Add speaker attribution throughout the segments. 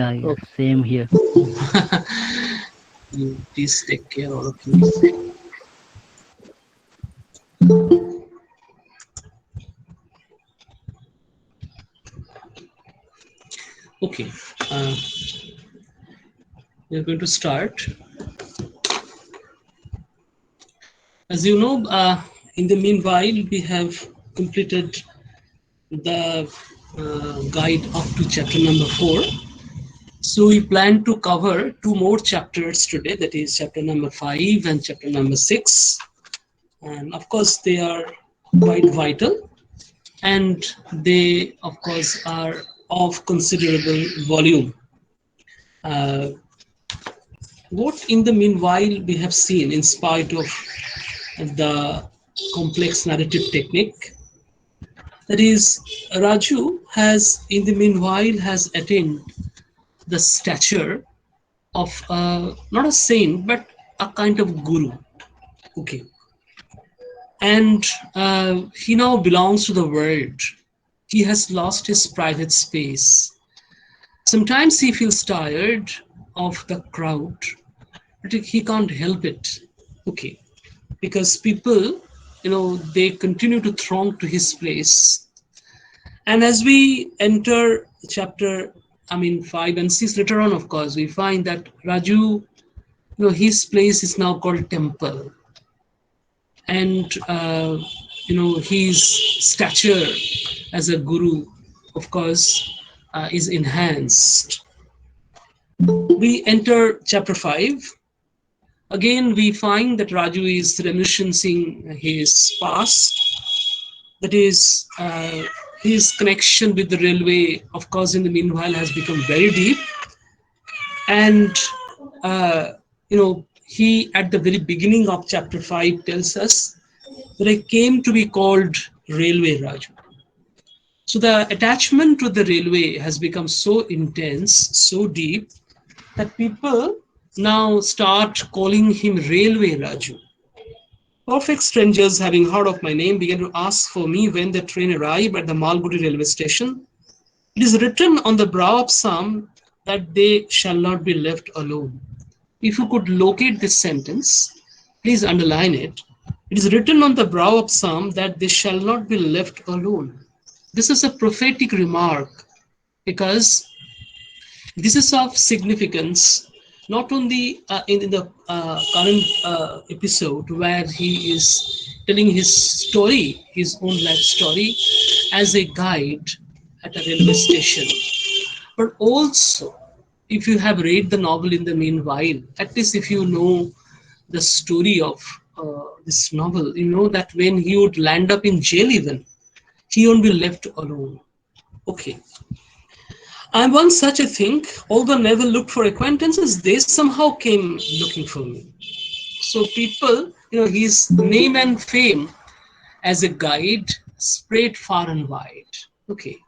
Speaker 1: Yeah, yeah,
Speaker 2: Okay.
Speaker 1: same here.
Speaker 2: You please take care, all of you. Okay, uh, we're going to start. As you know, in the meanwhile, we have completed the guide up to chapter number 4. So we plan to cover two more chapters today, that is chapter number 5 and chapter number 6. And of course, they are quite vital, and they, of course, are of considerable volume. Uh, what in the meanwhile we have seen, in spite of the complex narrative technique, that is, Raju has in the meanwhile has attained the stature of not a saint but a kind of guru. Okay, and he now belongs to the world. He has lost his private space. Sometimes he feels tired of the crowd, but he can't help it. Okay, because people, they continue to throng to his place. And as we enter chapter, 5 and 6 later on, of course, we find that Raju, his place is now called temple, and his stature as a guru, of course, is enhanced. We enter chapter 5. Again, we find that Raju is reminiscing his past. That is, his connection with the railway, of course, in the meanwhile has become very deep. And, he, at the very beginning of chapter 5, tells us that I came to be called Railway Raju. So the attachment to the railway has become so intense, so deep, that people now start calling him Railway Raju. Perfect strangers, having heard of my name, began to ask for me when the train arrived at the Malgudi railway station. It is written on the brow of some that they shall not be left alone. If you could locate this sentence, please underline it. It is written on the brow of some that they shall not be left alone. This is a prophetic remark because this is of significance not only in the current episode where he is telling his story, his own life story, as a guide at a railway station, but also if you have read the novel in the meanwhile, at least if you know the story of this novel, you know that when he would land up in jail, even he won't be left alone. Okay, I'm one such a thing. Although never looked for acquaintances, they somehow came looking for me. So people, his name and fame as a guide spread far and wide. Okay,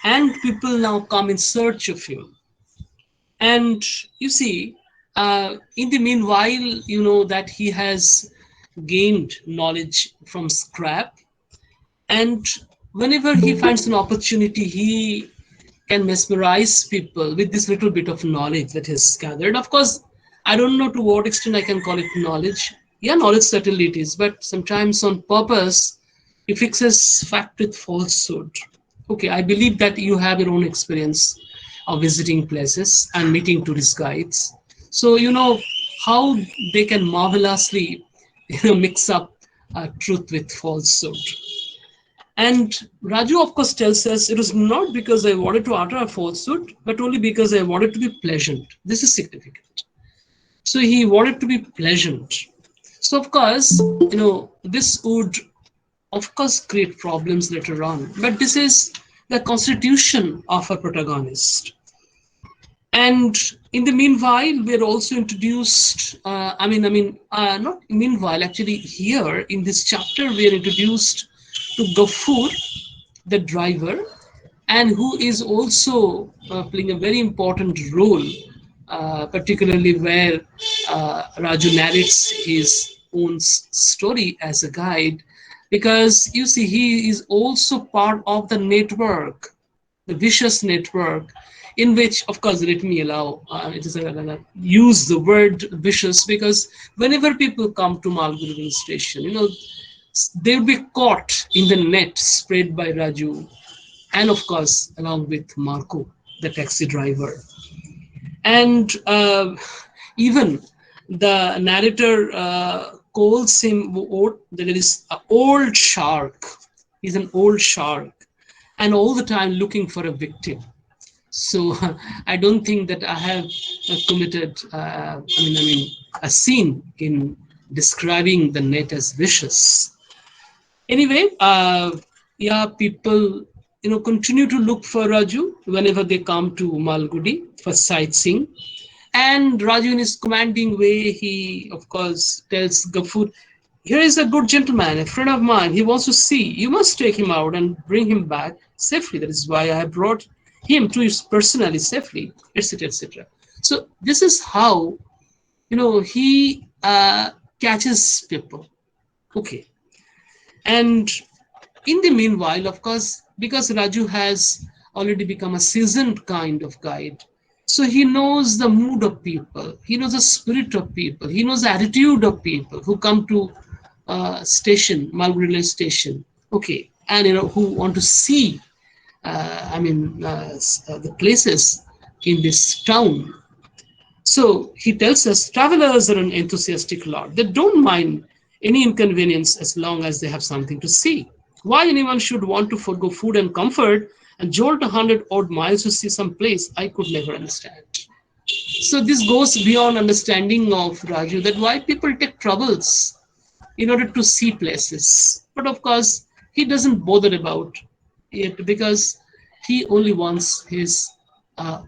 Speaker 2: and people now come in search of him. And you see, in the meanwhile, you know that he has gained knowledge from scrap, and whenever he finds an opportunity, he can mesmerize people with this little bit of knowledge that he's gathered. Of course, I don't know to what extent I can call it knowledge. Yeah, knowledge certainly it is, but sometimes on purpose, he fixes fact with falsehood. Okay, I believe that you have your own experience of visiting places and meeting tourist guides. So you know how they can marvelously, mix up truth with falsehood. And Raju, of course, tells us it was not because I wanted to utter a falsehood, but only because I wanted to be pleasant. This is significant. So he wanted to be pleasant. So, of course, this would, of course, create problems later on. But this is the constitution of a protagonist. And in the meanwhile, we are also introduced. Not meanwhile. Actually, here in this chapter, we are introduced to Gafur, the driver, and who is also playing a very important role, particularly where Raju narrates his own story as a guide, because you see, he is also part of the network, the vicious network in which, of course, let me allow, use the word vicious, because whenever people come to Malgudi station, they'll be caught in the net spread by Raju, and of course, along with Marco, the taxi driver. And even the narrator calls him that it is an old shark. He's an old shark, and all the time looking for a victim. So I don't think that I have committed, a scene in describing the net as vicious. Anyway, yeah, people, continue to look for Raju whenever they come to Malgudi for sightseeing. And Raju, in his commanding way, he, of course, tells Gafur, here is a good gentleman, a friend of mine. He wants to see. You must take him out and bring him back safely. That is why I have brought him to you personally safely, etc., etc. So this is how, he catches people. Okay. And in the meanwhile, of course, because Raju has already become a seasoned kind of guide, so he knows the mood of people, he knows the spirit of people, he knows the attitude of people who come to station, Malgudi station, okay, and who want to see, the places in this town. So he tells us travelers are an enthusiastic lot. They don't mind any inconvenience as long as they have something to see. Why anyone should want to forgo food and comfort and jolt 100 odd miles to see some place, I could never understand. So this goes beyond understanding of Raju, that why people take troubles in order to see places. But of course, he doesn't bother about it because he only wants his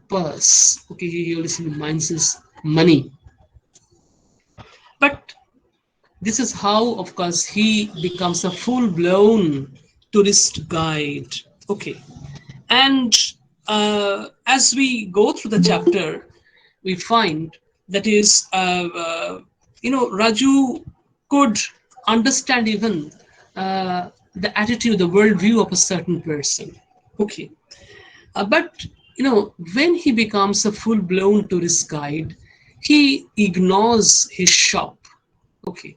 Speaker 2: purse. Okay, he only minds his money. But this is how, of course, he becomes a full-blown tourist guide. Okay, and as we go through the chapter, we find that is, Raju could understand even the attitude, the worldview of a certain person. Okay, but when he becomes a full-blown tourist guide, he ignores his shop. Okay,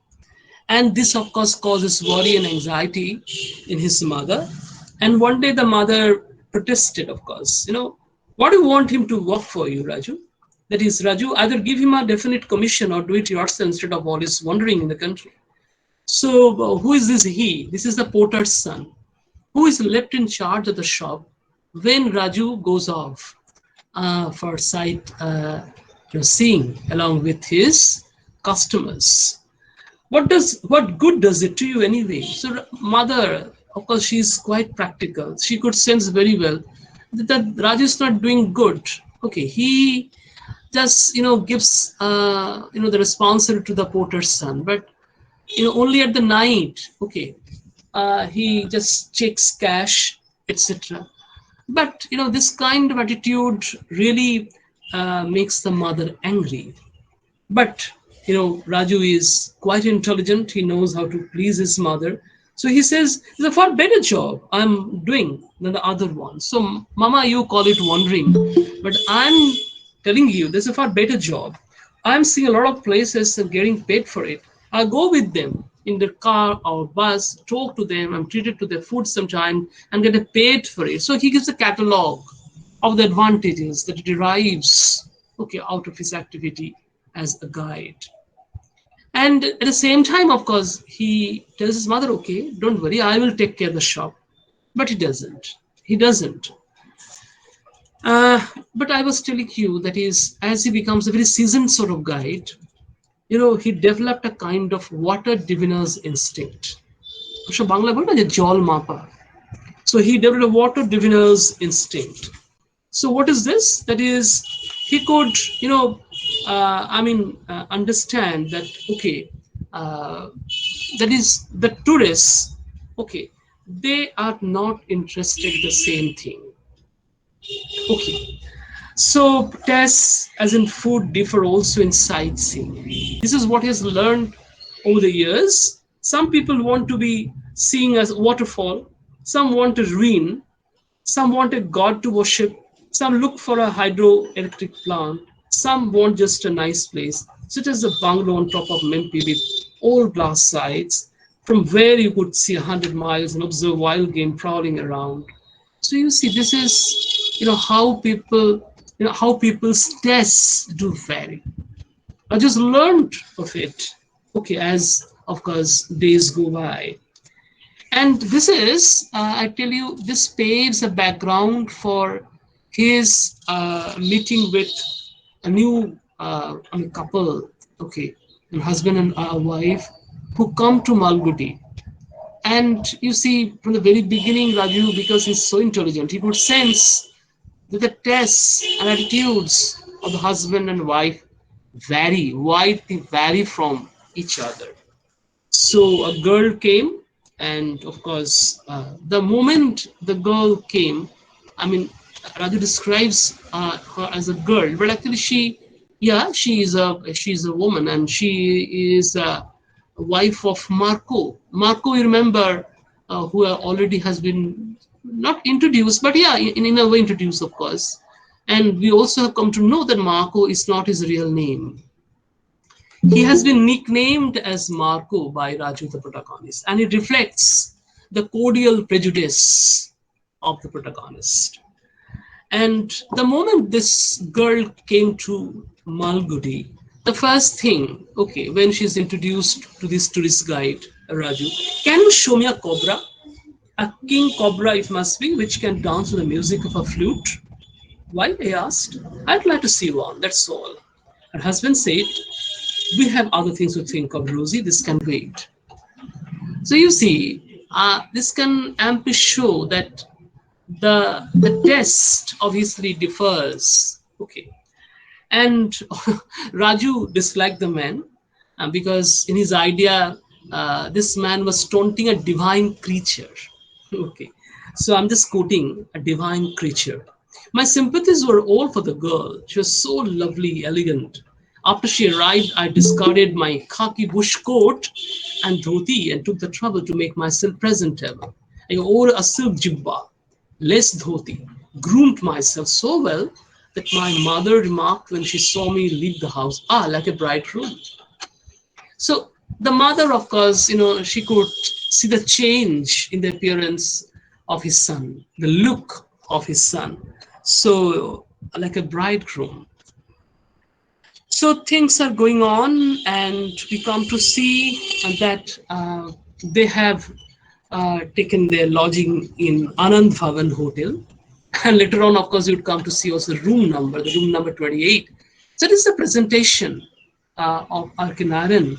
Speaker 2: and this, of course, causes worry and anxiety in his mother. And one day the mother protested, of course, what do you want him to work for you, Raju? That is, Raju, either give him a definite commission or do it yourself instead of always wandering in the country. So, who is this he? This is the porter's son, who is left in charge of the shop when Raju goes off for sight seeing along with his customers. What good does it to you anyway? So mother, of course, she's quite practical. She could sense very well that Raju is not doing good. Okay, he just gives the responsibility to the porter's son, but only at the night. Okay, he just checks cash, etc. But this kind of attitude really makes the mother angry. But Raju is quite intelligent. He knows how to please his mother. So he says, it's a far better job I'm doing than the other one. So, Mama, you call it wandering, but I'm telling you, there's a far better job. I'm seeing a lot of places and getting paid for it. I'll go with them in the car or bus, talk to them, I'm treated to their food sometime and get paid for it. So he gives a catalog of the advantages that he derives, okay, out of his activity as a guide. And at the same time, of course, he tells his mother, okay, don't worry, I will take care of the shop. But he doesn't. He doesn't. But I was telling you that is, as he becomes a very seasoned sort of guide, he developed a kind of water diviner's instinct. So Bangla বলে না যে জল মাপা. So he developed a water diviner's instinct. So what is this? That is, he could, understand that, okay, that is the tourists, okay, they are not interested in the same thing. Okay. So tastes, as in food, differ also in sightseeing. This is what he has learned over the years. Some people want to be seeing as waterfall, some want a ruin, some want a god to worship, Some look for a hydroelectric plant. Some want just a nice place, such as a bungalow on top of Mempi with all glass sides, from where you could see 100 miles and observe wild game prowling around. So you see, this is how people's tastes do vary. I just learned of it. Okay, as of course days go by. And this is, I tell you, this paves a background for his meeting with a new couple, okay, a husband and a wife who come to Malgudi. And you see, from the very beginning, Raju, because he's so intelligent, he could sense that the tastes and attitudes of the husband and wife widely vary from each other. So a girl came, and of course, the moment the girl came, I mean, Raju describes her as a girl, but actually yeah, she's a woman, and she is a wife of Marco. Marco, you remember, who already has been not introduced, but yeah, in a way introduced, of course. And we also have come to know that Marco is not his real name. He has been nicknamed as Marco by Raju, the protagonist, and it reflects the cordial prejudice of the protagonist. And the moment this girl came to Malgudi, the first thing, okay, when she's introduced to this tourist guide, Raju, can you show me a cobra? A king cobra, it must be, which can dance to the music of a flute? Why? I asked. I'd like to see one, that's all. Her husband said, we have other things to think of, Rosie. This can wait. So you see, this can amply show that the test obviously differs. Okay, and Raju disliked the man because in his idea, this man was taunting a divine creature. Okay, so I'm just quoting a divine creature. My sympathies were all for the girl. She was so lovely, elegant. After she arrived, I discarded my khaki bush coat and dhoti and took the trouble to make myself presentable. I wore a silk jibba, less dhoti, groomed myself so well that my mother remarked when she saw me leave the house, ah, like a bridegroom. So the mother, of course, she could see the change in the appearance of his son, the look of his son. So, like a bridegroom. So things are going on, and we come to see that they have taken their lodging in Anand Bhavan Hotel. And later on, of course, you'd come to see also the room number 28. So this is the presentation of R K Narayan,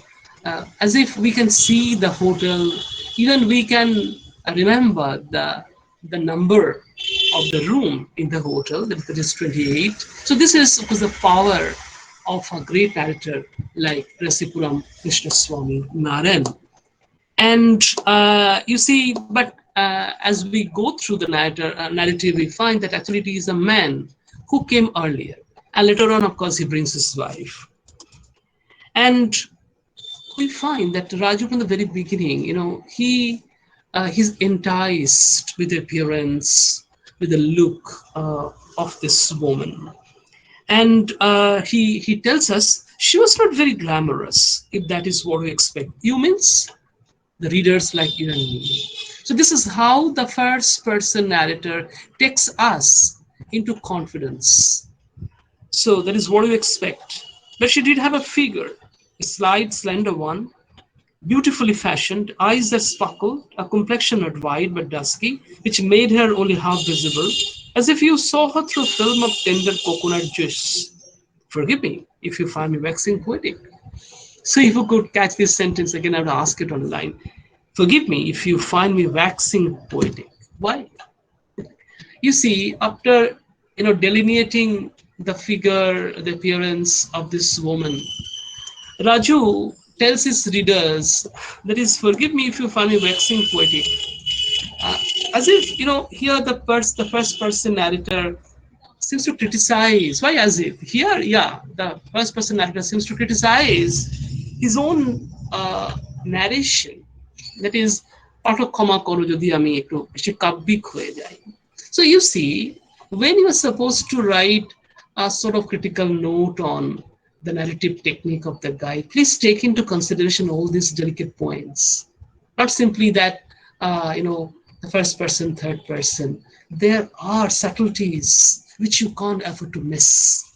Speaker 2: as if we can see the hotel, even we can remember the number of the room in the hotel, that is 28. So this is, of course, the power of a great narrator like Rasipuram Krishnaswamy Narayan. And you see, but as we go through the narrative, we find that actually it is a man who came earlier. And later on, of course, he brings his wife. And we find that Raju, from the very beginning, he's enticed with the appearance, with the look of this woman. And he tells us she was not very glamorous, if that is what we expect. You means the readers like you and me. So this is how the first person narrator takes us into confidence. So that is what you expect. But she did have a figure, a slight, slender one, beautifully fashioned, eyes that sparkled, a complexion not white but dusky, which made her only half visible, as if you saw her through a film of tender coconut juice. Forgive me if you find me waxing poetic. So if you could catch this sentence again, I would ask it online. Forgive me if you find me waxing poetic. Why? You see, after delineating the figure, the appearance of this woman, Raju tells his readers, that is, forgive me if you find me waxing poetic. Uh, as if, here the first person narrator seems to criticize. Why as if? Here, yeah, the first person narrator seems to criticize his own narration. That is, পাঠক ক্ষমা করো যদি আমি একটু বেশি কাব্যিক হয়ে যাই. So you see, when you are supposed to write a sort of critical note on the narrative technique of the guy, please take into consideration all these delicate points. Not simply that, the first person, third person. There are subtleties which you can't afford to miss.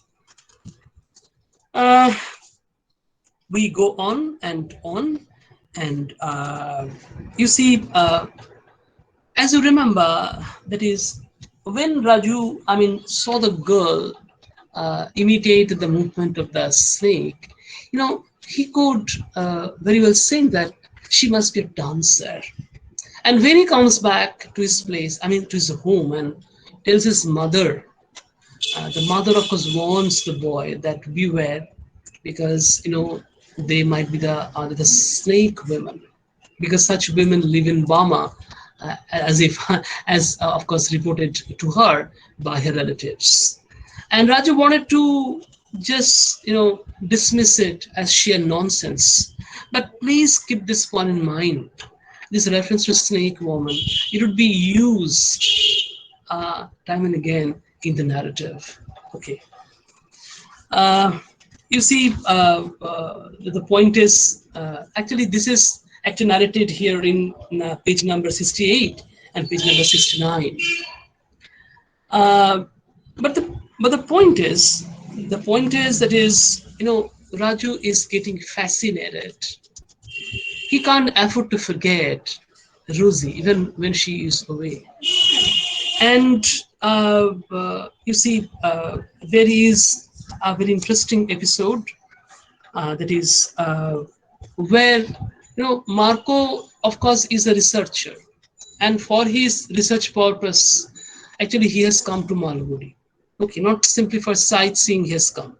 Speaker 2: Uh, we go on, and you see, as you remember, that is when Raju, saw the girl imitate the movement of the snake, he could very well think that she must be a dancer. And when he comes back to his place, to his home, and tells his mother, the mother, of course, warns the boy that beware, because they might be the snake women, because such women live in Burma, as if as of course reported to her by her relatives. And Raju wanted to just dismiss it as sheer nonsense. But please keep this one in mind. This reference to snake woman, it would be used time and again in the narrative. Okay. Uh, you see, the point is actually this is actually narrated here in page number 68 and page number 69. Uh, but the point is that is Raju is getting fascinated. He can't afford to forget Rosie even when she is away. And you see, there is a very interesting episode that is where Marco, of course, is a researcher, and for his research purpose, actually, he has come to Malgudi. Okay, not simply for sightseeing, he has come.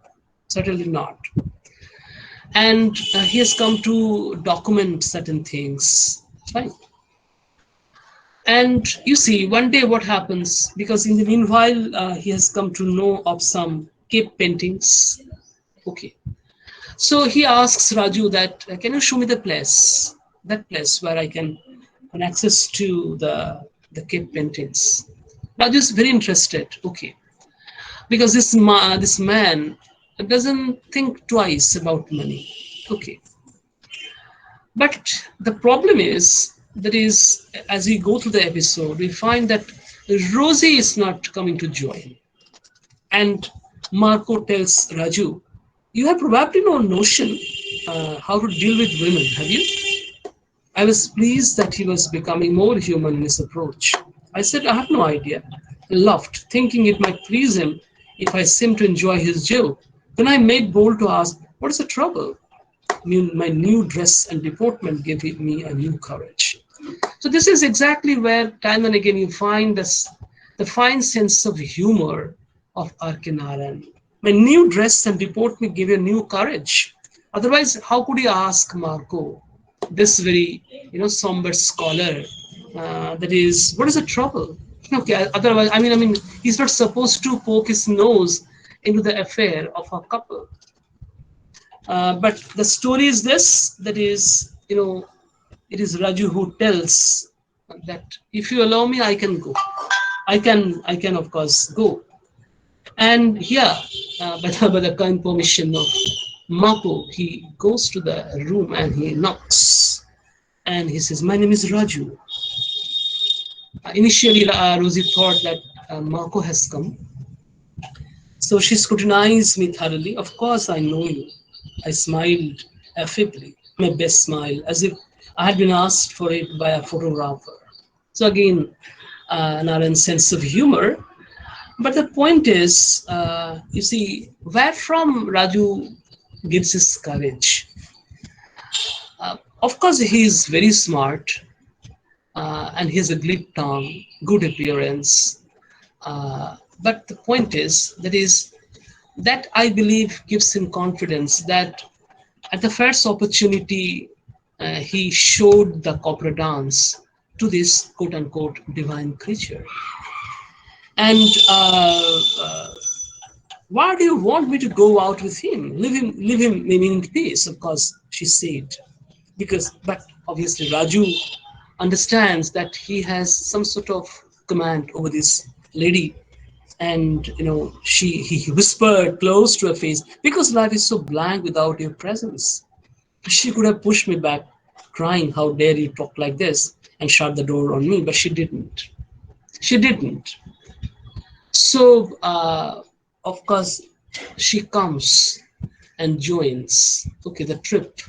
Speaker 2: Certainly not. And he has come to document certain things. Fine. And you see, one day what happens, because in the meanwhile, he has come to know of some cave paintings. Okay. So he asks Raju that, can you show me that place where I can have access to the cave paintings? Raju is very interested. Okay. Because this man doesn't think twice about money. Okay. But the problem is that is, as we go through the episode, we find that Rosie is not coming to join. And Marco tells Raju, you have probably no notion how to deal with women, have you? I was pleased that he was becoming more human in his approach. I said, I have no idea. I laughed, thinking it might please him if I seemed to enjoy his joke. Then I made bold to ask, what is the trouble? My new dress and deportment gave me a new courage. So this is exactly where time and again you find this, the fine sense of humor of R K Narayan. My new dress and deportment gave you a new courage. Otherwise, how could you ask Marco, this very somber scholar, that is, what is the trouble? Okay, otherwise, he's not supposed to poke his nose into the affair of a couple. But the story is this, that is, it is Raju who tells that if you allow me, I can go. I can of course go. And here, by the kind permission of Mako, he goes to the room and he knocks. And he says, my name is Raju. Initially, Rosie thought that Mako has come. So she scrutinized me thoroughly. Of course, I know you. I smiled affably, my best smile, as if I had been asked for it by a photographer. So again, Narayan's sense of humor. But the point is, you see, where from Raju gets his courage. Of course, he is very smart, and he has a glib tongue, good appearance. But the point is, that I believe gives him confidence that at the first opportunity, he showed the copra dance to this quote unquote divine creature. And why do you want me to go out with him? Leave him in peace, of course, she said. But obviously, Raju understands that he has some sort of command over this lady. And he whispered close to her face, because life is so blank without your presence. She could have pushed me back, crying, "How dare you talk like this?" and shut the door on me, but she didn't. She didn't. So, of course, she comes and joins, okay, the trip.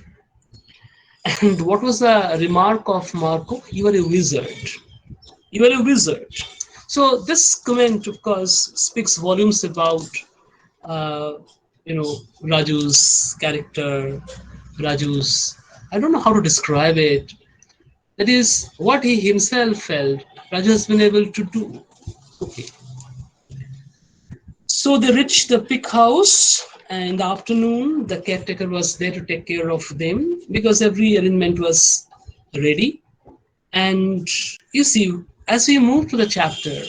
Speaker 2: And what was the remark of Marco? "You are a wizard. You are a wizard." So this comment, of course, speaks volumes about, uh, Raju's character, Raju's, I don't know how to describe it. That is what he himself felt. Raju has been able to do. Okay. So they reached the pig house, and in the afternoon, the caretaker was there to take care of them because every arrangement was ready. And you see, as we move to the chapter,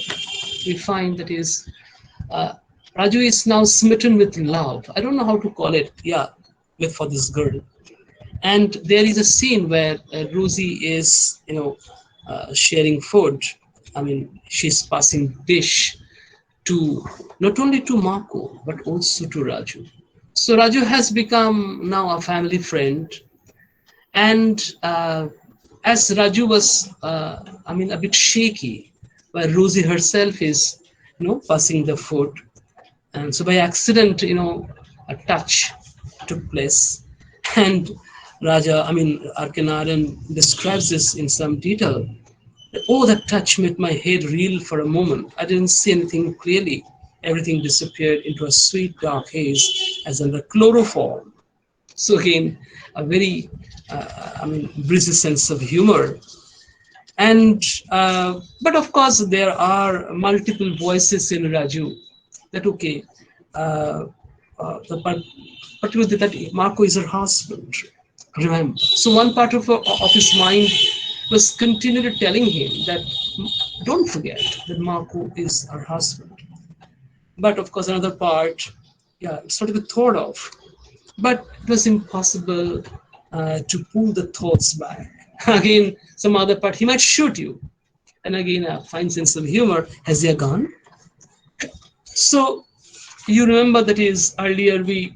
Speaker 2: we find that is uh, Raju is now smitten with love. I don't know how to call it. Yeah, with for this girl. And there is a scene where Rosie is, sharing food. I mean, she's passing dish to not only to Marco but also to Raju. So Raju has become now a family friend, and as Raju was, a bit shaky, while Rosie herself is, passing the food, and so by accident, a touch took place, and R K Narayan describes this in some detail. Oh, that touch made my head reel for a moment. I didn't see anything clearly. Everything disappeared into a sweet dark haze as under chloroform. So again, a very, breezy sense of humor. And but of course, there are multiple voices in Raju. That okay, uh, particularly that Marco is her husband. Remember, so one part of his mind was continually telling him that don't forget that Marco is her husband. But of course, another part, yeah, it's not even thought of. But it was impossible to pull the thoughts back. Again, some other part, he might shoot you. And again, a fine sense of humor. Has he a gun? So you remember that is earlier we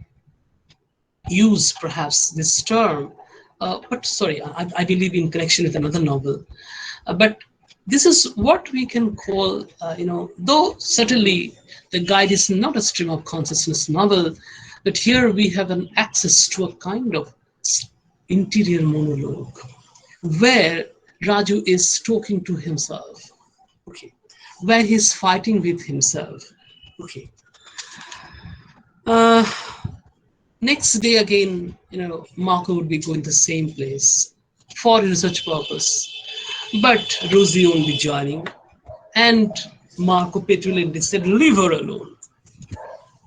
Speaker 2: used perhaps this term, but sorry, I believe in connection with another novel. But this is what we can call, though certainly the guide is not a stream of consciousness novel, but here we have an access to a kind of interior monologue where Raju is talking to himself, okay, where he's fighting with himself, okay. Uh, Next day again, Marco would be going the same place for research purpose, but Rosie won't be joining. And Marco petulantly said, "Leave her alone."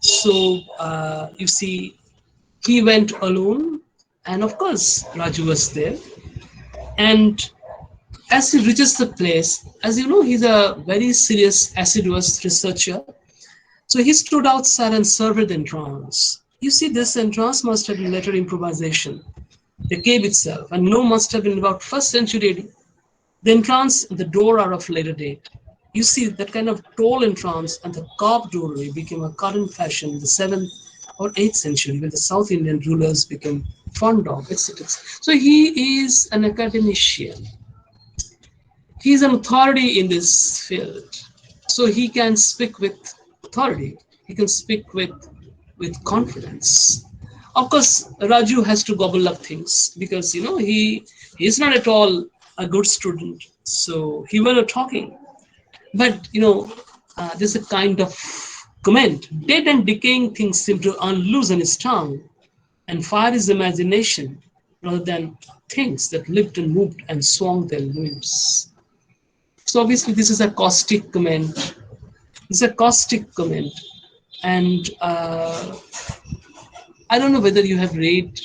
Speaker 2: So you see, he went alone, and of course, Raju was there. And as he reaches the place, as you know, he's a very serious, assiduous researcher. So he stood outside and surveyed the entrance. You see, this entrance must have been later improvisation. The cave itself, and must have been about first century AD. The entrance and the door are of later date. You see, that kind of tall entrance and the carved doorway became a current fashion in the 7th or 8th century when the South Indian rulers became fond of, etc. So he is an academician. He is an authority in this field. So he can speak with authority. He can speak with confidence. Of course, Raju has to gobble up things because he is not at all a good student. So he will not talking. But there's a kind of comment. Dead and decaying things seem to unloosen his tongue and fire his imagination rather than things that lived and moved and swung their limbs. So obviously, this is a caustic comment. This is a caustic comment, and I don't know whether you have read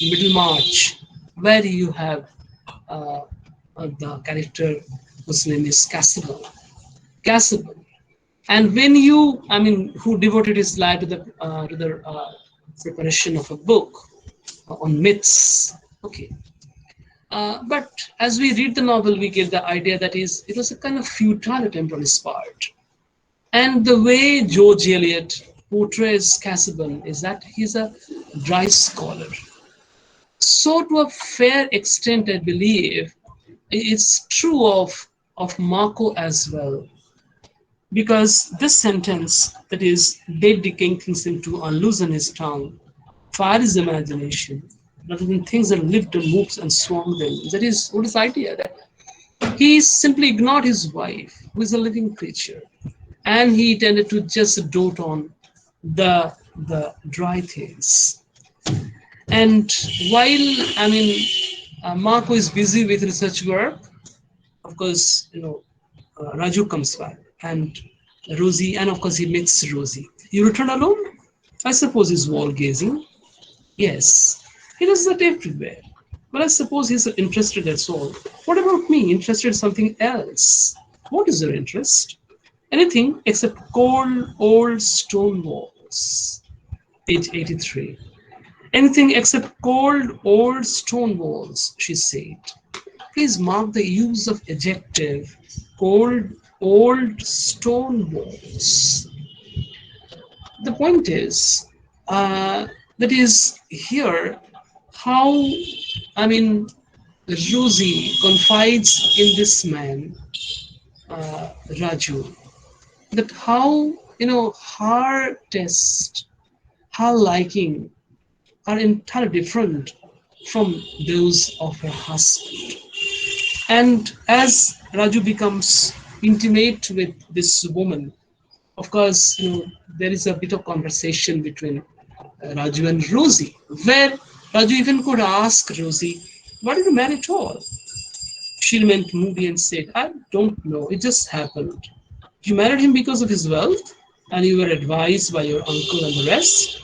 Speaker 2: Middlemarch, where you have uh, the character whose name is Cassible. Cassible. And when you, who devoted his life to the preparation of a book on myths. Okay. But as we read the novel, we get the idea that it was a kind of futile attempt on his part. And the way George Eliot portrays Casaubon is that he's a dry scholar. So, to a fair extent, I believe it's true of Marco as well. Because this sentence, that is, dead decaying things him to unloosen his tongue, fire his imagination, rather than things that lived and moved and swung them. That is what is the idea that he simply ignored his wife, who is a living creature, and he tended to just dote on the dry things. And while Marco is busy with research work, of course, Raju comes back and Rosie, and of course he meets Rosie. You return alone? I suppose he's wall gazing. Yes, he does that everywhere. But I suppose he's interested, that's all. What about me? Interested in something else? What is your interest? Anything except cold old stone walls. Page 83. Anything except cold old stone walls, she said. Please mark the use of adjective cold old stone walls. The point is, that is here how, I mean, Rosie confides in this man, Raju, that how, her taste, her liking are entirely different from those of her husband. And as Raju becomes intimate with this woman, of course, there is a bit of conversation between Raju and Rosie, where Raju even could ask Rosie, "Why did you marry at all?" She remained moody and said, "I don't know, it just happened." "You married him because of his wealth, and you were advised by your uncle and the rest?"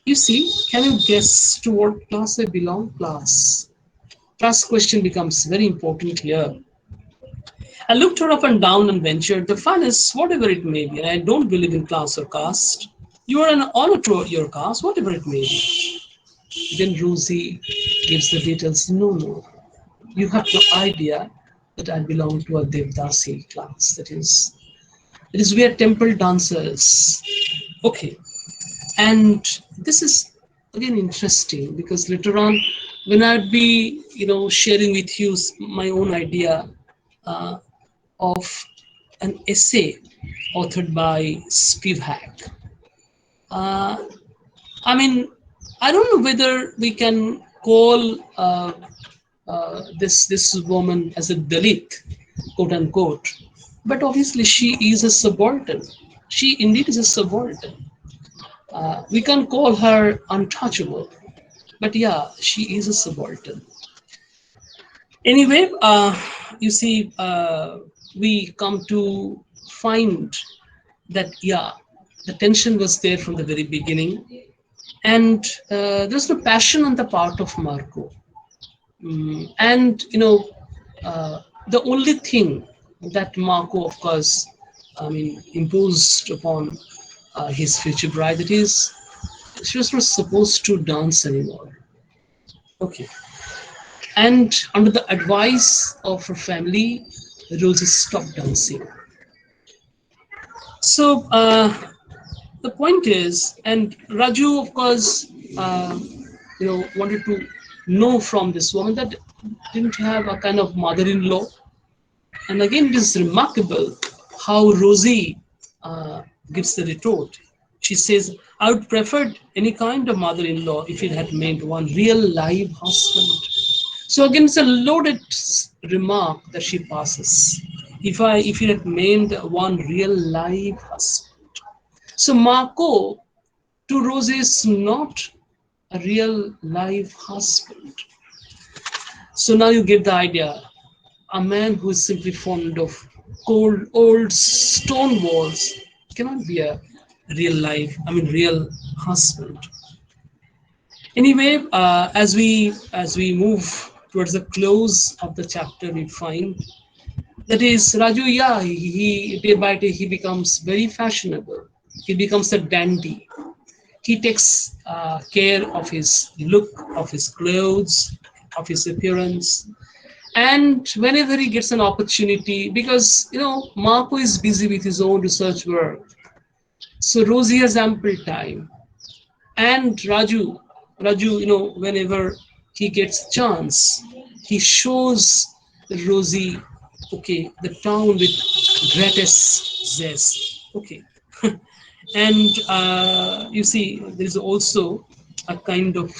Speaker 2: "You see, can you guess to what class I belong?" Class. Class question becomes very important here. I looked her up and down and ventured, "The fun is whatever it may be, and I don't believe in class or caste. You are an honor to your caste, whatever it may be." Then Rosie gives the details. "No, no, you have no idea that I belong to a Devdasi class. That is, we are temple dancers." Okay, and this is again interesting because later on, when I'd be, sharing with you my own idea uh, of an essay authored by Spivak. Uh, I mean, I don't know whether we can call this woman as a Dalit, quote unquote, but obviously she is a subaltern. She indeed is a subaltern. We can't call her untouchable, but yeah, she is a subaltern. Anyway, you see, we come to find that yeah, the tension was there from the very beginning, and there's no passion on the part of Marco. And the only thing that Marco, of course, imposed upon his future bride, that is, she was not supposed to dance anymore. Okay, and under the advice of her family, Rosie stopped dancing. So the point is, and Raju, of course, wanted to know from this woman that didn't have a kind of mother-in-law. And again, it is remarkable how Rosie gives the retort. She says, "I would prefer any kind of mother-in-law if it had meant one real live husband." So again, it's a loaded remark that she passes. If it had meant one real live husband. So Marco to Rosie is not a real live husband. So now you get the idea. A man who is simply fond of cold old stone walls cannot be a real husband. Anyway, as we move towards the close of the chapter, we find that is Raju. Yeah, he day by day he becomes very fashionable. He becomes a dandy. He takes care of his look, of his clothes, of his appearance. And whenever he gets an opportunity, because Marco is busy with his own research work, So Rosie has ample time. And Raju, whenever he gets chance, he shows Rosie, okay, the town with greatest zest. Okay. And you see, there is also a kind of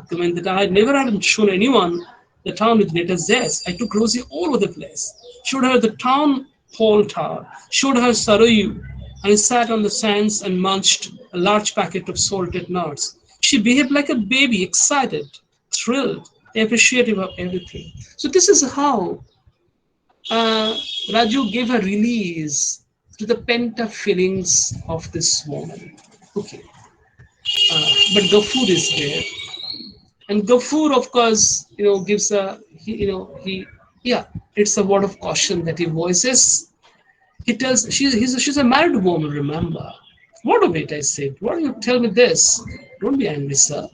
Speaker 2: comment that I had never had shown anyone the town with greater zest. I took Rosie all over the place, showed her the town hall tower, showed her Sarayu, and I sat on the sands and munched a large packet of salted nuts. She behaved like a baby, excited, thrilled, appreciative of everything. So this is how uh, Raju gave a release to the pent up feelings of this woman. Okay, but Gafoor is there, and Gafoor, of course, gives yeah, it's a word of caution that he voices. He tells she's a married woman. Remember, what of it? I said. Why do you tell me this? Don't be angry, sir.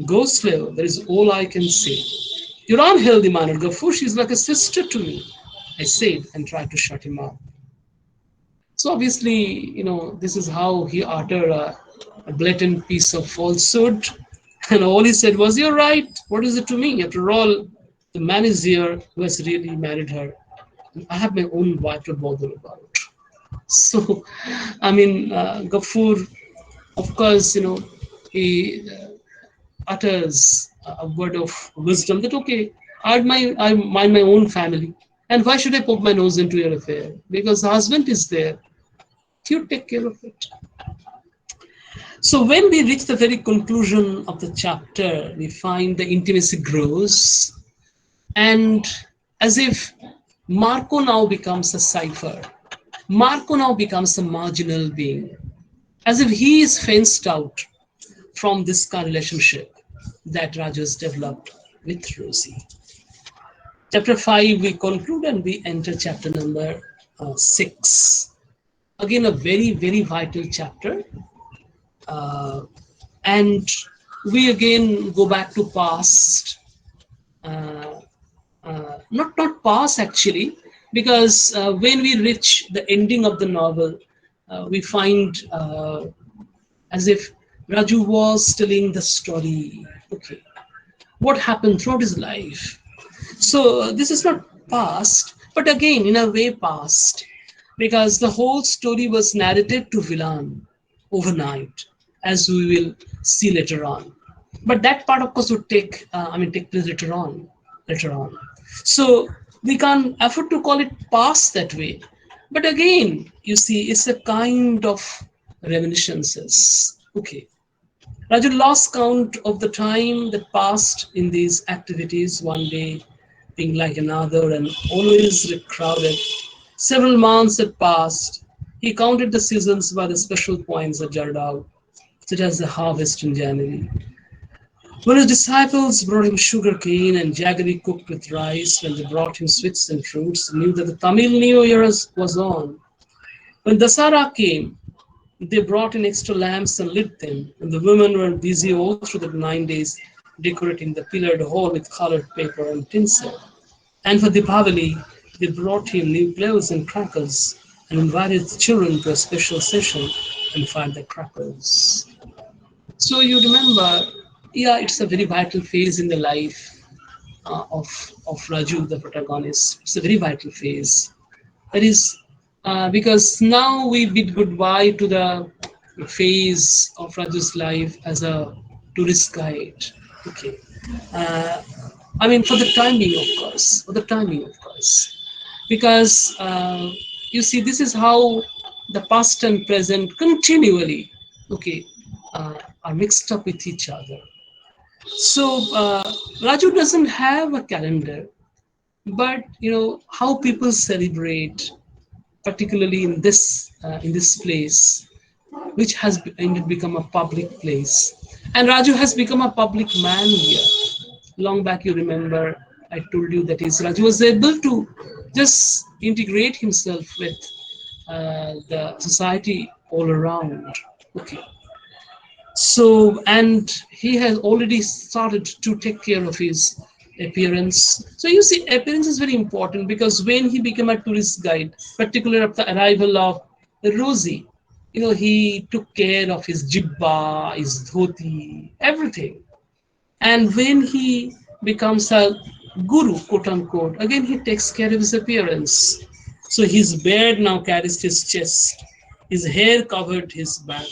Speaker 2: Go slow. That is all I can say. You're unhealthy, mannered Gafoor. She's like a sister to me. I said and tried to shut him up. So obviously, this is how he uttered a blatant piece of falsehood. And all he said was, "You're right. What is it to me? After all, the man is here who has really married her. And I have my own wife to bother about." So, I mean, Gafoor, of course, he utters a word of wisdom that, okay, I mind my own family. And why should I poke my nose into your affair? Because the husband is there. You take care of it. So when we reach the very conclusion of the chapter, we find the intimacy grows, and as if Marco now becomes a cipher, Marco now becomes a marginal being, as if he is fenced out from this kind of relationship that Raju has developed with Rosie. Chapter 5, we conclude and we enter chapter number 6. Again, a very, very vital chapter. Uh, and we again go back to past, uh, not past actually, because when we reach the ending of the novel, we find as if Raju was telling the story. Okay, what happened throughout his life. So this is not past, but again, in a way, past, because the whole story was narrated to Vilan overnight, as we will see later on. But that part, of course, would take place later on, later on. So we can't afford to call it past that way. But again, you see, it's a kind of reminiscences. Okay, Raju lost count of the time that passed in these activities, one day being like another and always crowded. Several months had passed. He counted the seasons by the special points that jarred out, such as the harvest in January. When his disciples brought him sugar cane and jaggery cooked with rice, when they brought him sweets and fruits, he knew that the Tamil New Year was on. When Dasara came, they brought in extra lamps and lit them, and the women were busy all through the 9 days decorating the pillared hall with colored paper and tinsel. And for Deepavali, they brought him new clothes and crackers and invited the children to a special session and fired the crackers. So you remember, yeah, it's a very vital phase in the life of Raju, the protagonist. It's a very vital phase. That is because now we bid goodbye to the phase of Raju's life as a tourist guide. Okay. Uh, I mean, for the time being, of course. For the time being, of course. Because you see, this is how the past and present continually, okay, are mixed up with each other. So Raju doesn't have a calendar, but how people celebrate, particularly in this place, which has indeed become a public place. And Raju has become a public man here. Long back, you remember, I told you that is Raju was able to just integrate himself with the society all around. Okay. So, and he has already started to take care of his appearance. So you see, appearance is very important because when he became a tourist guide, particularly at the arrival of Rosie, he took care of his jibba, his dhoti, everything. And when he becomes a guru, quote unquote, again he takes care of his appearance. So his beard now carries his chest, his hair covered his back,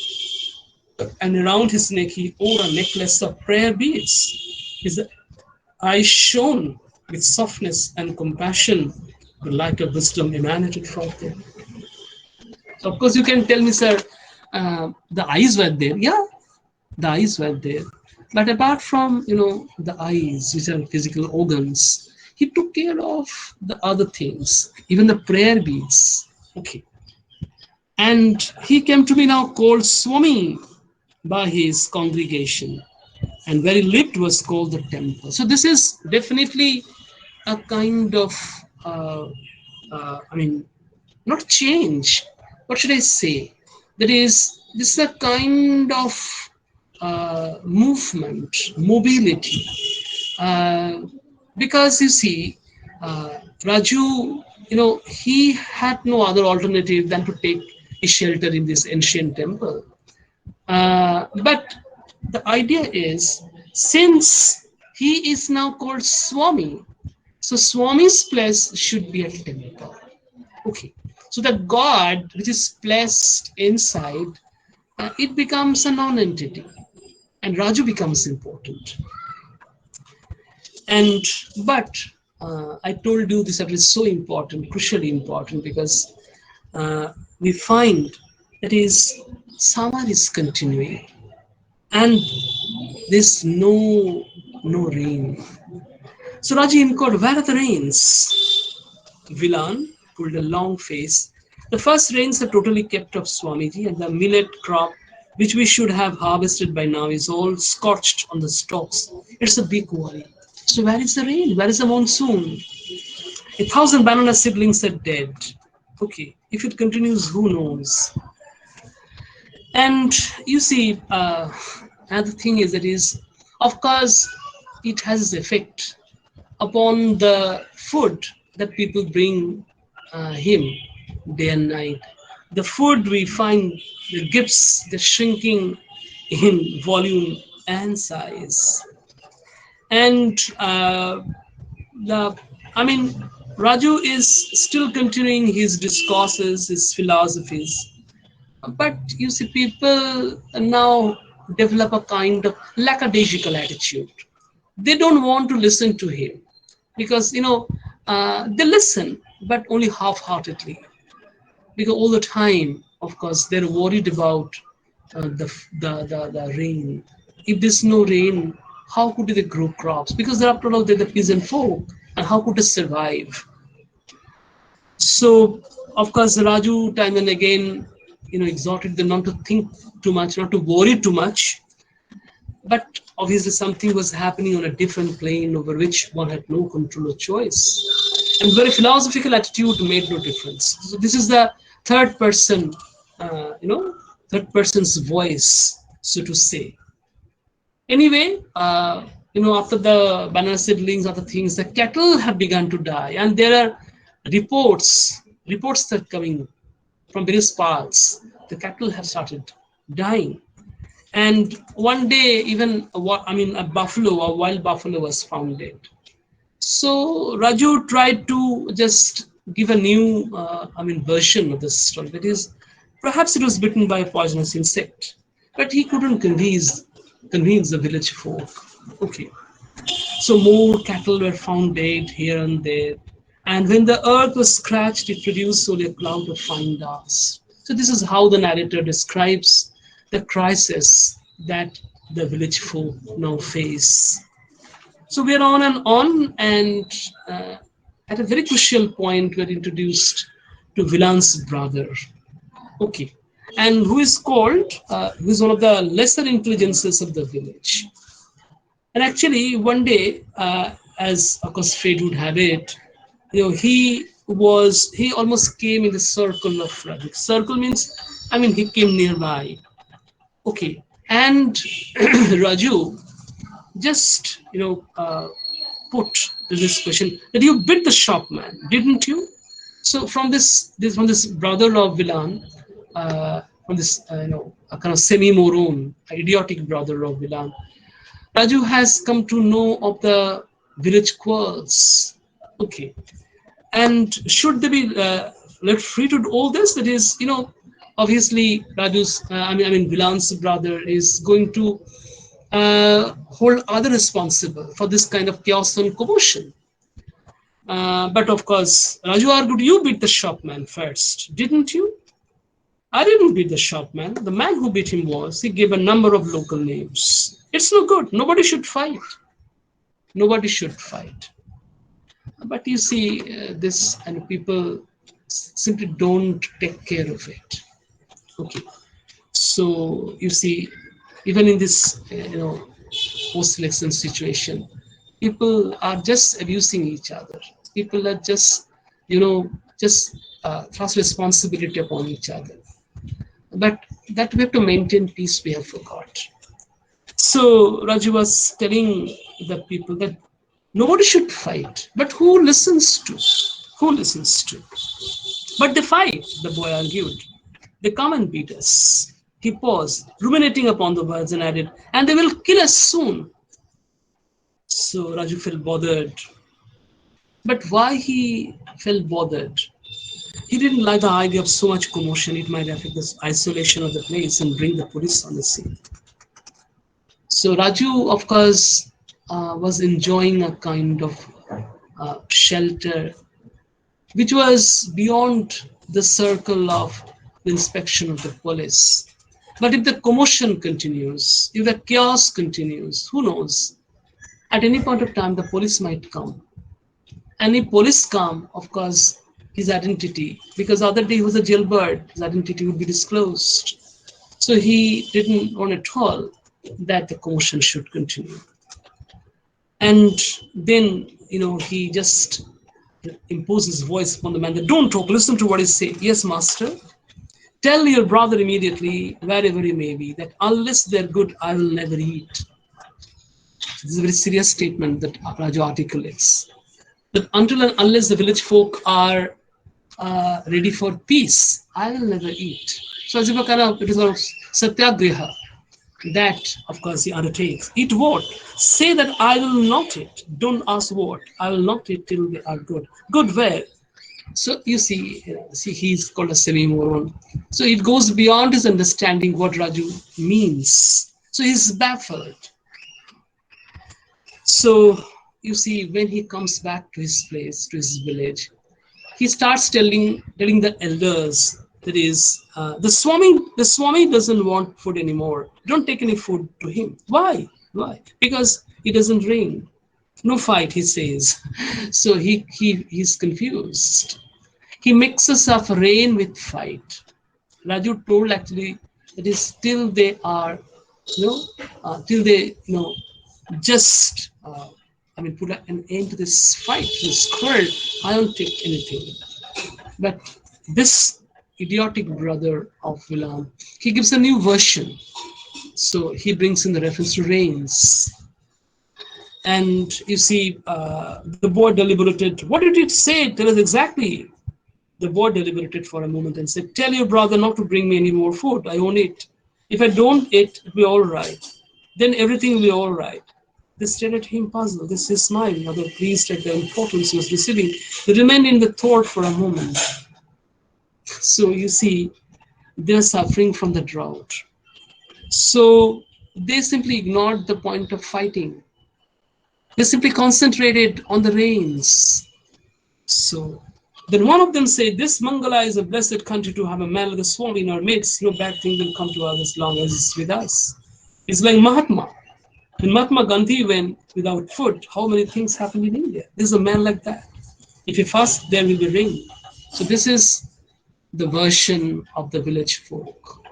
Speaker 2: and around his neck he wore a necklace of prayer beads. His eyes shone with softness and compassion. The light of wisdom emanated from them. So of course, you can tell me, sir, the eyes were there. Yeah, the eyes were there. But apart from the eyes, which are physical organs, he took care of the other things, even the prayer beads. Okay, and he came to be now called Swami by his congregation, and where he lived was called the temple. So this is definitely a kind of, uh, I mean, not change. What should I say? That is, this is a kind of movement, mobility. Uh, because you see, Raju, he had no other alternative than to take his shelter in this ancient temple. But the idea is, since he is now called Swami, so Swami's place should be a temple. Okay. So the God which is placed inside, it becomes a non-entity, and Raju becomes important. And but I told you this, that is so important, crucially important, because we find that is summer is continuing, and there's no rain. So Raji inquired, where are the rains? Vilan pulled a long face. The first rains are totally kept off, Swamiji, and the millet crop, which we should have harvested by now, is all scorched on the stalks. It's a big worry. So where is the rain? Where is the monsoon? 1,000 banana siblings are dead. Okay, if it continues, who knows? And you see, another thing is that is, of course, it has effect upon the food that people bring him day and night. The food we find, the gifts, the shrinking in volume and size. And the, I mean, Raju is still continuing his discourses, his philosophies. But you see, people now develop a kind of lackadaisical attitude. They don't want to listen to him because they listen, but only half-heartedly. Because all the time, of course, they're worried about the rain. If there's no rain, how could they grow crops? Because they're after all they're the peasant folk, and how could they survive? So, of course, Raju time and again, exhorted them not to think too much, not to worry too much. But obviously, something was happening on a different plane over which one had no control or choice. And very philosophical attitude made no difference. So this is the third person, third person's voice, so to say. Anyway, after the banana seedlings, other things, the cattle have begun to die, and there are reports that are coming from various parts. The cattle have started dying, and one day, even a buffalo, a wild buffalo, was found dead. So Raju tried to just give a new, version of this story. That is, perhaps it was bitten by a poisonous insect, but he couldn't convince the village folk. Okay, so more cattle were found dead here and there, and when the earth was scratched, it produced only a cloud of fine dust. So this is how the narrator describes the crisis that the village folk now face. So we are on, and at a very crucial point, we're introduced to Vilan's brother. Okay, and who is one of the lesser intelligences of the village. And actually, one day, as of course fate would have it, he almost came in the circle of Raju. Circle means, he came nearby. Okay, and Raju just put this question that you bit the shopman, didn't you? So from this brother of Vilan, from this, a kind of semi-moron, idiotic brother of Vilan. Raju has come to know of the village quarrels. Okay, and should they be left free to do all this? That is, obviously Raju's, I mean, Vilan's brother is going to hold other responsible for this kind of chaos and commotion. But of course, Raju argued, you beat the shopman first, didn't you? I didn't beat the shopman. The man who beat him was, he gave a number of local names. It's no good. Nobody should fight. Nobody should fight. But you see, this and people simply don't take care of it. Okay. So you see, even in this, post-election situation, people are just abusing each other. People are just, just thrust responsibility upon each other. But that we have to maintain peace, we have forgot. So Raju was telling the people that nobody should fight. But who listens to? Who listens to? But they fight, the boy argued. They come and beat us. He paused, ruminating upon the words, and added, and they will kill us soon. So Raju felt bothered. But why he felt bothered? He didn't like the idea of so much commotion. It might affect the isolation of the place and bring the police on the scene. So Raju, of course, was enjoying a kind of shelter which was beyond the circle of the inspection of the police. But if the commotion continues, if the chaos continues, who knows? At any point of time, the police might come. And if police come, of course, his identity, because the other day he was a jailbird, his identity would be disclosed. So he didn't want at all that the commotion should continue. And then, he just imposed his voice upon the man that don't talk, listen to what he said. Yes, master. Tell your brother immediately, wherever he may be, that unless they're good, I will never eat. This is a very serious statement that Raju articulates. That until and unless the village folk are ready for peace, I will never eat. So as if it is a satyagraha that, of course, he undertakes. Eat what? Say that I will not eat. Don't ask what. I will not eat till they are good. Good where? So you see, he's called a semi-moron. So it goes beyond his understanding what Raju means. So he's baffled. So you see, when he comes back to his place, to his village, he starts telling the elders, that is, the Swami doesn't want food anymore. Don't take any food to him. Why? Because it doesn't rain. No fight, he says. So he's confused. He mixes up rain with fight. Raju told actually that is till they are, till they, just, put an end to this fight, this quarrel. I don't take anything. But this idiotic brother of Vilan, he gives a new version. So he brings in the reference to rains. And you see, the boy deliberated. What did it say? Tell us exactly. The boy deliberated for a moment and said, tell your brother not to bring me any more food. I won't eat. If I don't eat, it'll be all right. Then everything will be all right. They stared at him puzzled. This is smile, other pleased at the importance he was receiving. They remained in the thought for a moment. So you see, they're suffering from the drought. So they simply ignored the point of fighting. They simply concentrated on the rains. So then one of them said, this Mangala is a blessed country to have a man like a Swami in our midst. No bad thing will come to us as long as it's with us. It's like Mahatma. When Mahatma Gandhi went without food, how many things happened in India? This is a man like that. If you fast, there will be rain. So this is the version of the village folk.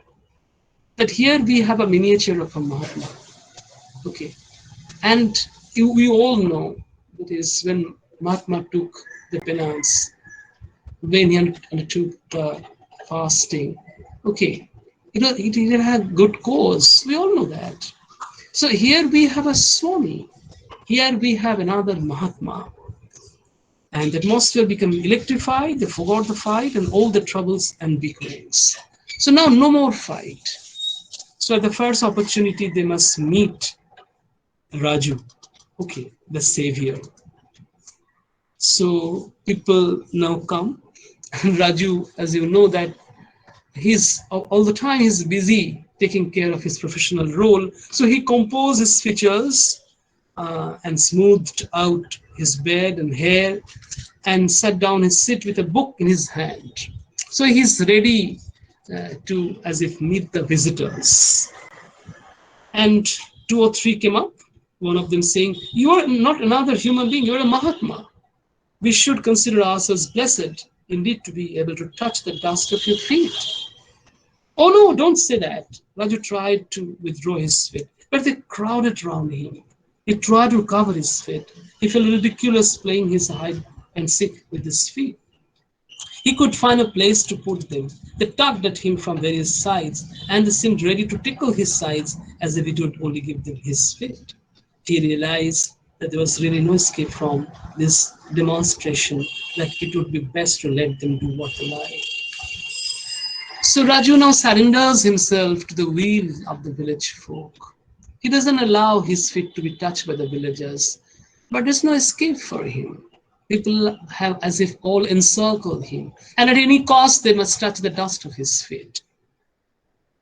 Speaker 2: But here we have a miniature of a Mahatma. Okay. And we all know that is when Mahatma took the penance, when he undertook fasting. Okay. He didn't have good cause. We all know that. So here we have a Swami. Here we have another Mahatma. And the atmosphere became electrified, they forgot the fight and all the troubles and bickerings. So now no more fight. So at the first opportunity, they must meet Raju, okay, the savior. So people now come, and Raju, as you know, that he's all the time he's busy taking care of his professional role. So he composed his features and smoothed out his beard and hair, and sat down his seat with a book in his hand. So he's ready to, as if, meet the visitors. And two or three came up, one of them saying, "You are not another human being, you're a Mahatma. We should consider ourselves blessed indeed to be able to touch the dust of your feet." "Oh no, don't say that." Raju tried to withdraw his feet, but they crowded round him. He tried to cover his feet. He felt ridiculous playing his hide and seek with his feet. He could find a place to put them. They tugged at him from various sides, and they seemed ready to tickle his sides as if it would only give them his feet. He realized that there was really no escape from this demonstration, that it would be best to let them do what they like. So Raju now surrenders himself to the will of the village folk. He doesn't allow his feet to be touched by the villagers, but there's no escape for him. People have as if all encircled him, and at any cost they must touch the dust of his feet.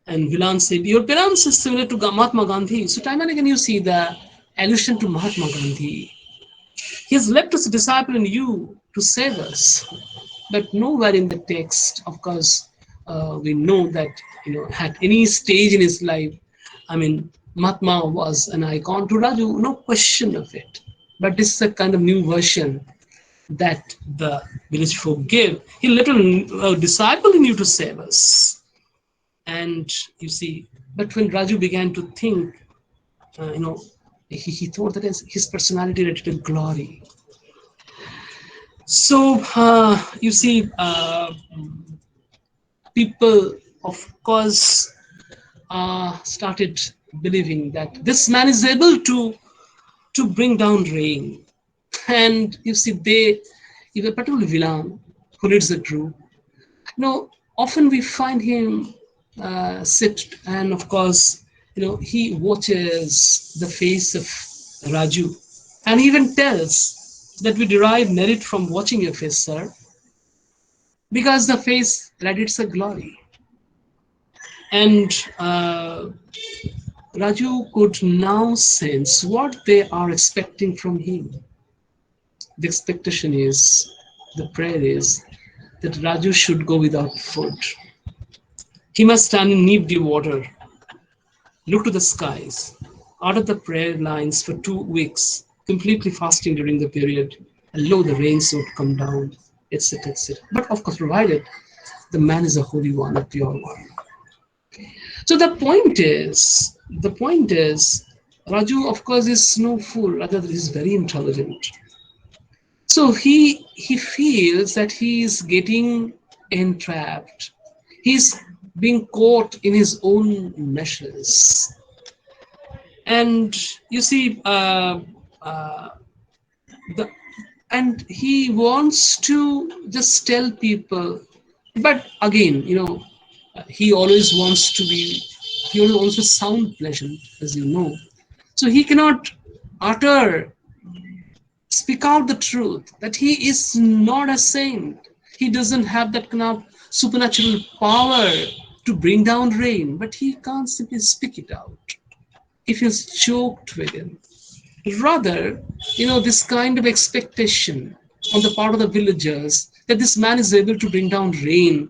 Speaker 2: And Vilan said, "Your appearance is similar to Mahatma Gandhi." So time and again you see the allusion to Mahatma Gandhi. He has left us a disciple in you to save us. But nowhere in the text, of course, we know that, at any stage in his life, I mean, Mahatma was an icon to Raju, no question of it. But this is a kind of new version that the village folk give. He little disciple in you to save us. And you see, but when Raju began to think, uh, you know, he thought that his personality related glory. So you see, people, of course, started believing that this man is able to bring down rain. And you see, they, even particularly Vilan, who leads the group, often we find him sit, and of course, he watches the face of Raju, and he even tells that we derive merit from watching your face, sir, because the face radiates a glory. And Raju could now sense what they are expecting from him. The expectation is, the prayer is, that Raju should go without food. He must stand in knee-deep water, look to the skies, utter the prayer lines for 2 weeks, completely fasting during the period, and lo, the rains would come down, etc., etc. But of course, provided the man is a holy one, a pure one. So the point is, Raju, of course, is no fool. Rather, he is very intelligent. So he feels that he is getting entrapped. He's being caught in his own meshes. And you see, the and he wants to just tell people, but again, he always wants to be, he always wants to sound pleasant, as you know. So he cannot utter, speak out the truth that he is not a saint. He doesn't have that kind of supernatural power to bring down rain, but he can't simply speak it out. He feels choked within. Rather, this kind of expectation on the part of the villagers that this man is able to bring down rain,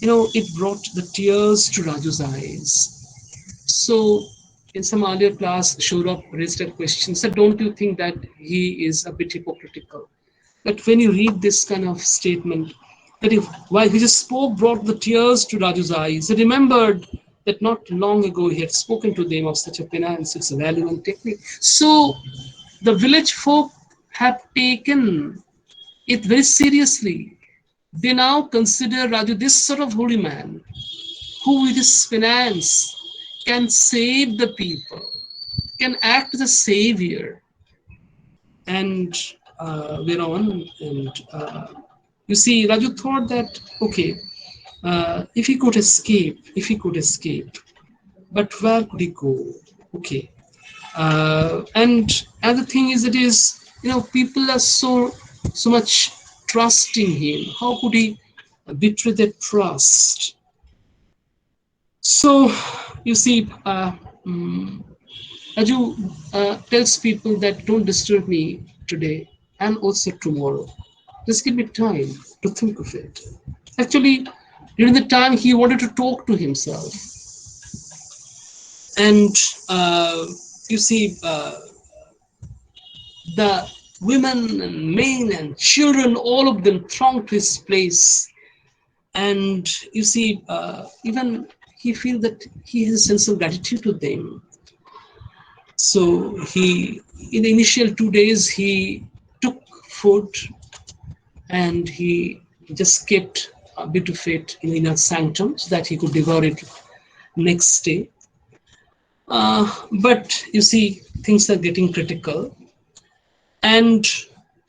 Speaker 2: it brought the tears to Raju's eyes. So, in some earlier class, Shurab raised a question, said, "Don't you think that he is a bit hypocritical?" But when you read this kind of statement, that if while he just spoke brought the tears to Raju's eyes, he remembered that not long ago he had spoken to them of such a penance, its value and technique. So the village folk have taken it very seriously. They now consider Raju this sort of holy man who, with his finance, can save the people, can act as a savior, and we're on. And you see, Raju thought that, okay, If he could escape, if he could escape, but where could he go? Okay. And the thing is, it is, people are so much trusting him. How could he betray their trust? So you see, mm, Raju tells people that don't disturb me today and also tomorrow. Just give me time to think of it. Actually, during the time he wanted to talk to himself, and you see, the women and men and children, all of them thronged to his place. And you see, even he feels that he has a sense of gratitude to them. So he, in the initial 2 days, he took food and he just kept a bit of it in the inner sanctum so that he could devour it next day. But you see, things are getting critical. And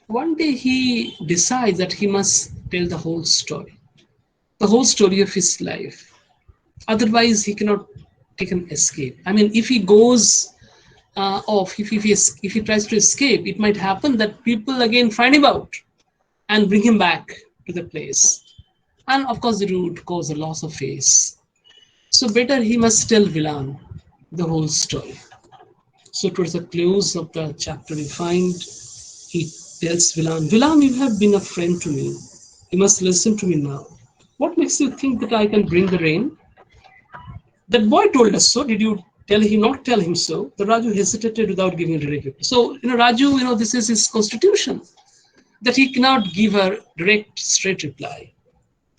Speaker 2: one day he decides that he must tell the whole story of his life. Otherwise, he cannot take an escape. I mean, if he goes off, if he tries to escape, it might happen that people again find him out and bring him back to the place. And of course, it would cause a loss of face. So better he must tell Vilan the whole story. So towards the close of the chapter, we find he tells Vilan, Vilan, you have been a friend to me. You must listen to me now. What makes you think that I can bring the rain? That boy told us so. Did you tell him not tell him so? The Raju hesitated without giving a direct reply. So, Raju, this is his constitution that he cannot give a direct, straight reply.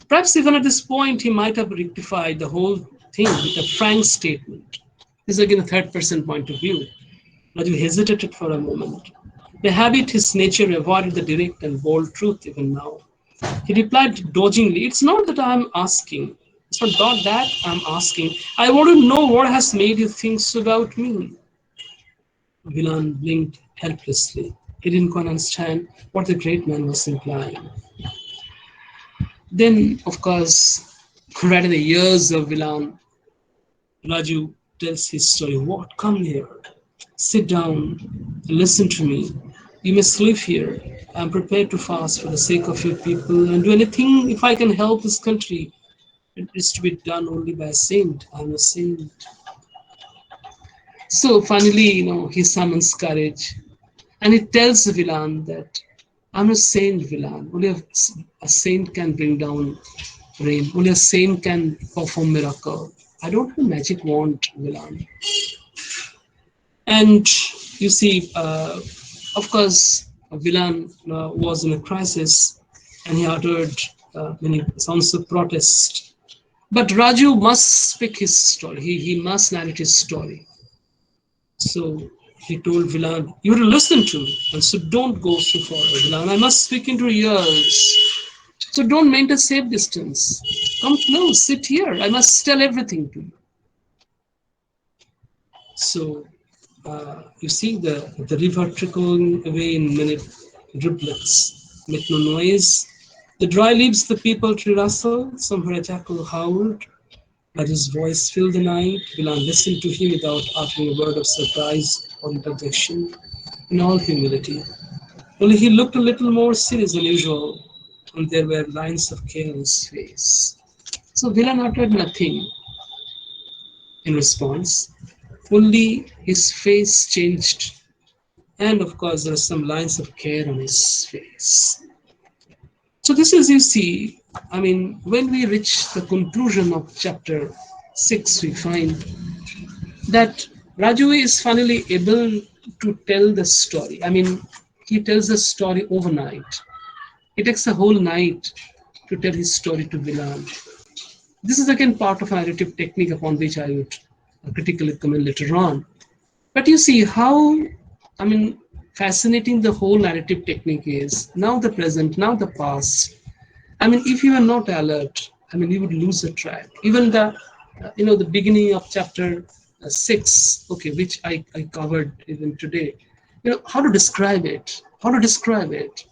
Speaker 2: Perhaps even at this point, he might have rectified the whole thing with a frank statement. This is again a third person point of view. Raju hesitated for a moment. By habit, his nature avoided the direct and bold truth even now. He replied dodgingly, it's not that I'm asking. It's not that I'm asking. I want to know what has made you think so about me. Vilan blinked helplessly. He didn't quite understand what the great man was implying. Then, of course, right in the years of Vilan, Raju tells his story. What? Come here. Sit down. Listen to me. You must live here. I'm prepared to fast for the sake of your people and do anything if I can help this country. It is to be done only by a saint. I'm a saint. So finally, he summons courage and he tells the Vilan that I'm a saint, Vilan. Only a saint can bring down rain. Only a saint can perform miracle. I don't have a magic wand, Vilan. And you see, of course, Vilan was in a crisis and he uttered many sounds of protest. But Raju must speak his story. He must narrate his story. So he told Vilan, you have to listen to me. And so don't go so far, Vilan. I must speak into your ears. So don't maintain a safe distance. Come close, sit here. I must tell everything to you. So you see the river trickling away in many driblets. Make no noise. The dry leaves the people tree rustle. Somewhere a jackal howled. But his voice filled the night. Vilan listened to him without uttering a word of surprise or interjection, in all humility. Only he looked a little more serious than usual, and there were lines of care on his face. So Vilan uttered nothing in response. Only his face changed, and of course there are some lines of care on his face. So this is, you see, I mean, when we reach the conclusion of chapter 6, we find that Raju is finally able to tell the story. I mean, he tells the story overnight. It takes a whole night to tell his story to Vilan. This is again part of a narrative technique upon which I would critically comment later on. But you see how, I mean, fascinating the whole narrative technique is. Now the present, now the past. I mean, if you are not alert, I mean, you would lose the track. Even the beginning of chapter 6, okay, which I covered even today. How to describe it? How to describe it?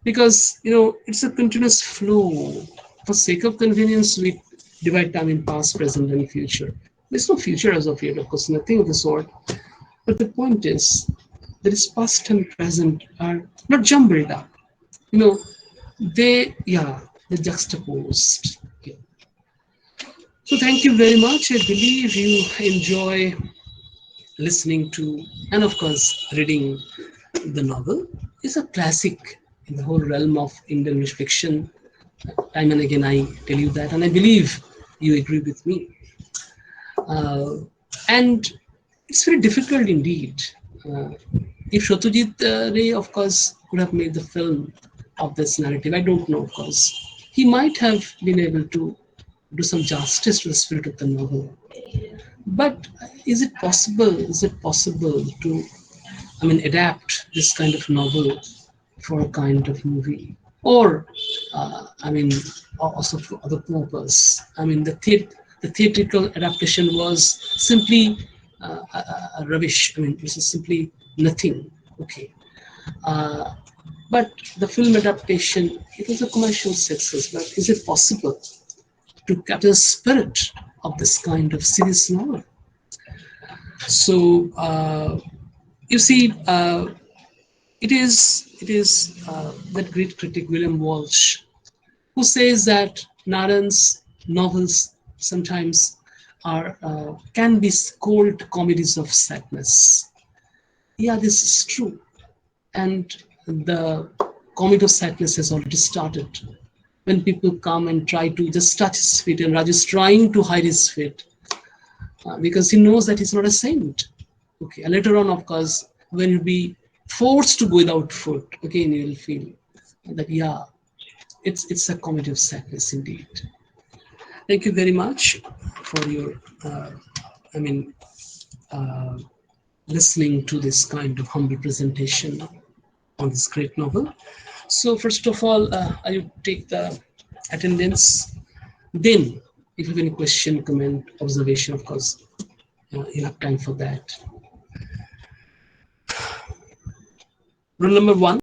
Speaker 2: Because it's a continuous flow. For sake of convenience, we divide time in past, present, and future. There's no future as of yet, of course, nothing of the sort. But the point is, that is past and present are not jumbled up. You know, they're juxtaposed. Okay. So thank you very much. I believe you enjoy listening to and of course reading the novel. It's a classic in the whole realm of Indian English fiction. Time and again I tell you that, and I believe you agree with me. Uh, and it's very difficult indeed. Uh, if Shotojit Ray, of course, could have made the film of this narrative, I don't know, of course. He might have been able to do some justice to the spirit of the novel. But is it possible? Is it possible to, adapt this kind of novel for a kind of movie? Or, also for other purpose? The theatrical adaptation was simply rubbish. This is simply nothing. Okay. Uh, but the film adaptation, it was a commercial success. But is it possible to capture the spirit of this kind of serious novel? So you see, it is that great critic William Walsh who says that Narayan's novels sometimes are can be called comedies of sadness. Yeah, this is true, and the comedy of sadness has already started when people come and try to just touch his feet, and Raj is trying to hide his feet because he knows that he's not a saint. Okay, and later on, of course, when you'll be forced to go without food, again you'll feel that yeah, it's a comedy of sadness indeed. Thank you very much for your, I mean, uh, listening to this kind of humble presentation on this great novel. So first of all, I will take the attendance. Then, if you have any question, comment, observation, of course, you have time for that. Rule number one.